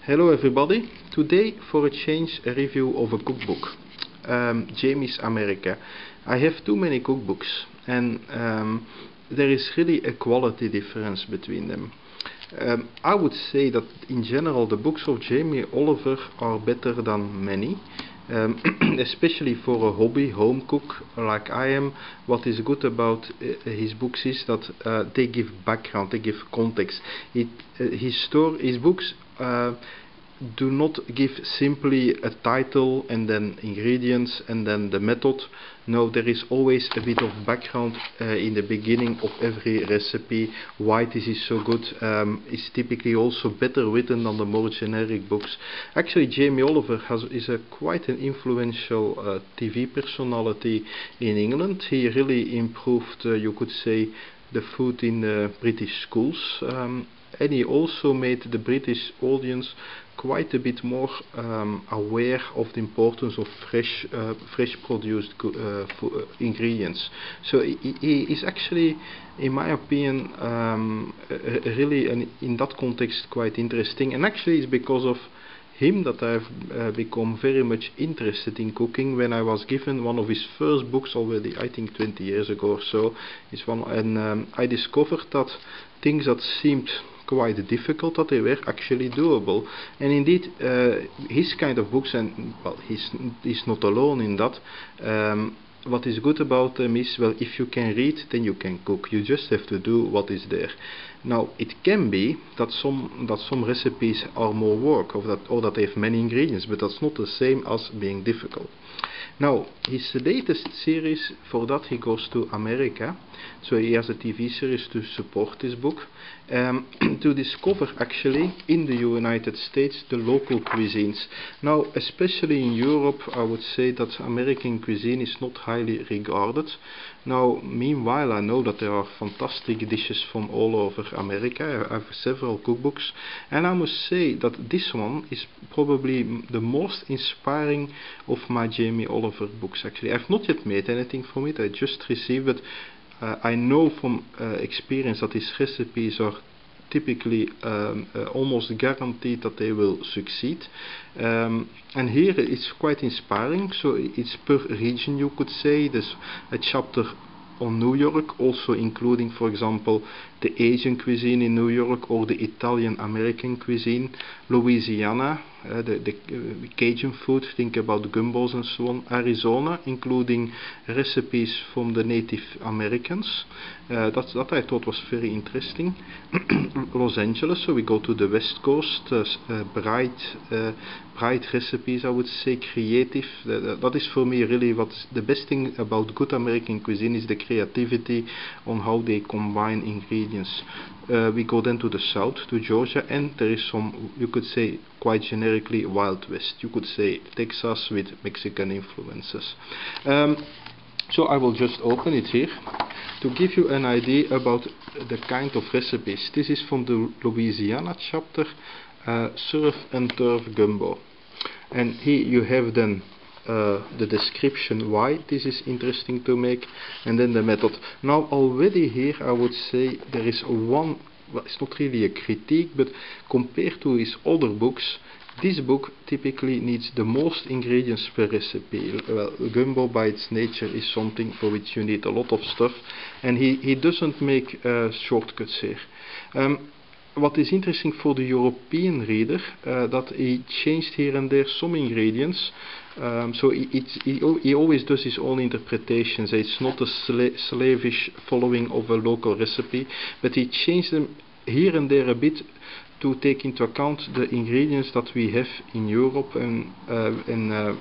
Hello everybody. Today for a change a review of a cookbook, Jamie's America. I have too many cookbooks and there is really a quality difference between them. I would say that in general the books of Jamie Oliver are better than many. Especially for a hobby home cook like I am. What is good about his books is that they give background, they give context. His books do not give simply a title and then ingredients and then the method. No, there is always a bit of background in the beginning of every recipe. Why this is so good is typically also better written than the more generic books. Actually, Jamie Oliver is quite an influential TV personality in England. He really improved, you could say, the food in British schools. And he also made the British audience quite a bit more aware of the importance of fresh produced ingredients. So he is actually, in my opinion, really in that context quite interesting. And actually it's because of him that I've become very much interested in cooking. When I was given one of his first books already, I think 20 years ago or so, I discovered that things that seemed quite difficult, that they were actually doable. And indeed his kind of books, and well, he's not alone in that, what is good about them is, well, if you can read, then you can cook. You just have to do what is there. Now, it can be that some recipes are more work, or that they have many ingredients, but that's not the same as being difficult. Now, his latest series, for that he goes to America, so he has a TV series to support this book, to discover actually in the United States the local cuisines. Now, especially in Europe, I would say that American cuisine is not highly regarded. Now, meanwhile, I know that there are fantastic dishes from all over America. I have several cookbooks, and I must say that this one is probably the most inspiring of my Jamie Oliver books. Actually, I've not yet made anything from it. I just received it. I know from experience that his recipes are typically almost guaranteed that they will succeed, and here it's quite inspiring. So it's per region, you could say. There's a chapter on New York, also including, for example, the Asian cuisine in New York, or the Italian American cuisine, Louisiana, the Cajun food, think about gumbos and so on, Arizona, including recipes from the Native Americans. That I thought was very interesting. Los Angeles, so we go to the West Coast, bright recipes, I would say, creative. That is for me really what's the best thing about good American cuisine, is the creativity on how they combine ingredients. We go then to the south, to Georgia, and there is some, you could say, quite generically Wild West. You could say Texas with Mexican influences. So I will just open it here to give you an idea about the kind of recipes. This is from the Louisiana chapter, surf and turf gumbo. And here you have then the description why this is interesting to make, and then the method. Now already here I would say there is one, well, it's not really a critique, but compared to his other books, this book typically needs the most ingredients per recipe. Well, gumbo by its nature is something for which you need a lot of stuff, and he doesn't make shortcuts here. What is interesting for the European reader, that he changed here and there some ingredients. So he always does his own interpretations. It's not a slavish following of a local recipe, but he changed them here and there a bit to take into account the ingredients that we have in Europe, and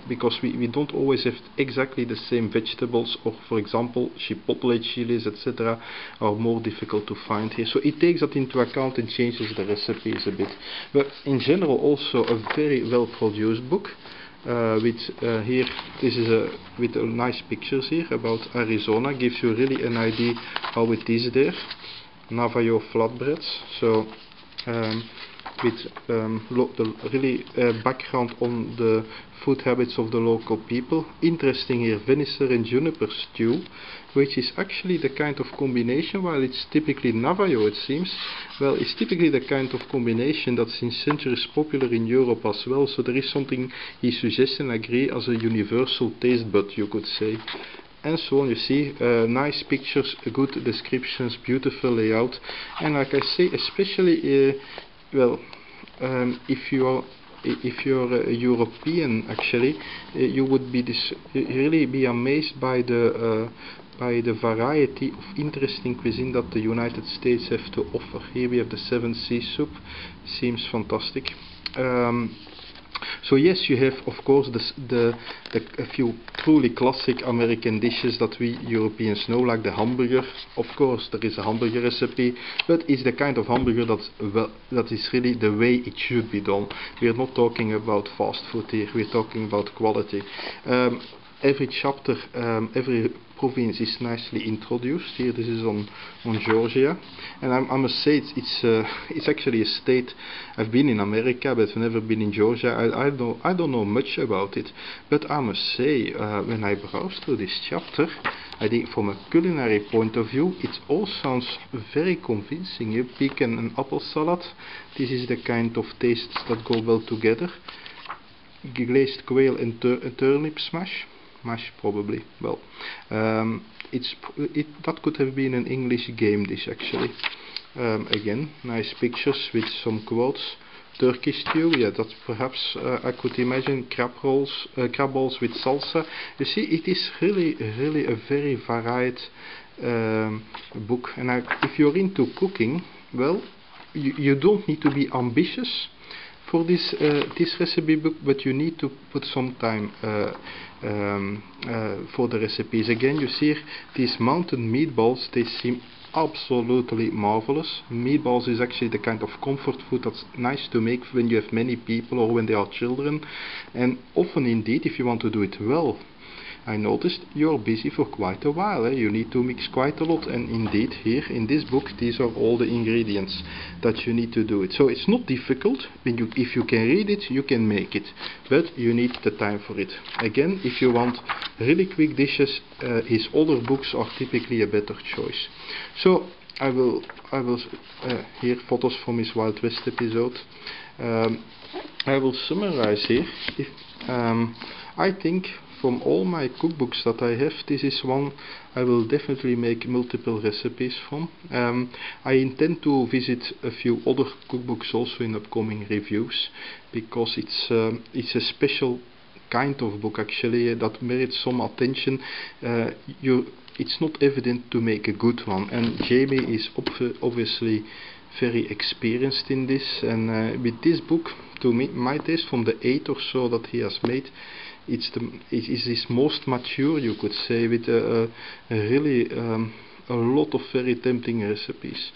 because we don't always have exactly the same vegetables, or for example chipotle chilies, etc., are more difficult to find here. So he takes that into account and changes the recipes a bit. But in general also a very well produced book. With here, this is with nice pictures here about Arizona, gives you really an idea how it is there. Navajo flatbreads. So with the really background on the food habits of the local people. Interesting here, venison and juniper stew, which is actually the kind of combination, while it's typically Navajo it seems, well, it's typically the kind of combination that's in centuries popular in Europe as well, so there is something he suggests and agree as a universal taste bud, you could say. And so on. You see, nice pictures, good descriptions, beautiful layout, and like I say, especially well, if you're a European, actually, you would be really be amazed by the variety of interesting cuisine that the United States have to offer. Here we have the 7 Sea soup, seems fantastic. So yes, you have of course a few truly classic American dishes that we Europeans know, like the hamburger. Of course there is a hamburger recipe, but it's the kind of hamburger that is really the way it should be done. We are not talking about fast food here, we are talking about quality. Every chapter, every province is nicely introduced. Here this is on Georgia, and I must say it's actually a state. I've been in America but I've never been in Georgia. I don't know much about it, but I must say when I browsed through this chapter, I think from a culinary point of view it all sounds very convincing. You pecan and apple salad, this is the kind of tastes that go well together. Glazed quail and turnip smash probably. Well, that could have been an English game dish actually. Again, nice pictures with some quotes. Turkey stew, yeah, that's perhaps I could imagine. Crab balls with salsa. You see, it is really a very varied book, and if you're into cooking, well, you don't need to be ambitious for this recipe book, but you need to put some time for the recipes. Again, you see here, these mountain meatballs, they seem absolutely marvelous. Meatballs is actually the kind of comfort food that's nice to make when you have many people or when there are children, and often indeed, if you want to do it well, I noticed you're busy for quite a while. You need to mix quite a lot, and indeed here in this book these are all the ingredients that you need to do it. So it's not difficult. If you can read it, you can make it, but you need the time for it. Again, if you want really quick dishes, his other books are typically a better choice. So I will here photos from his Wild West episode. I will summarize here. I think from all my cookbooks that I have, this is one I will definitely make multiple recipes from. I intend to visit a few other cookbooks also in upcoming reviews, because it's a special kind of book actually that merits some attention. It's not evident to make a good one, and Jamie is obviously very experienced in this, and with this book, to me, my taste, from the 8 or so that he has made, it is his most mature, you could say, with really a lot of very tempting recipes.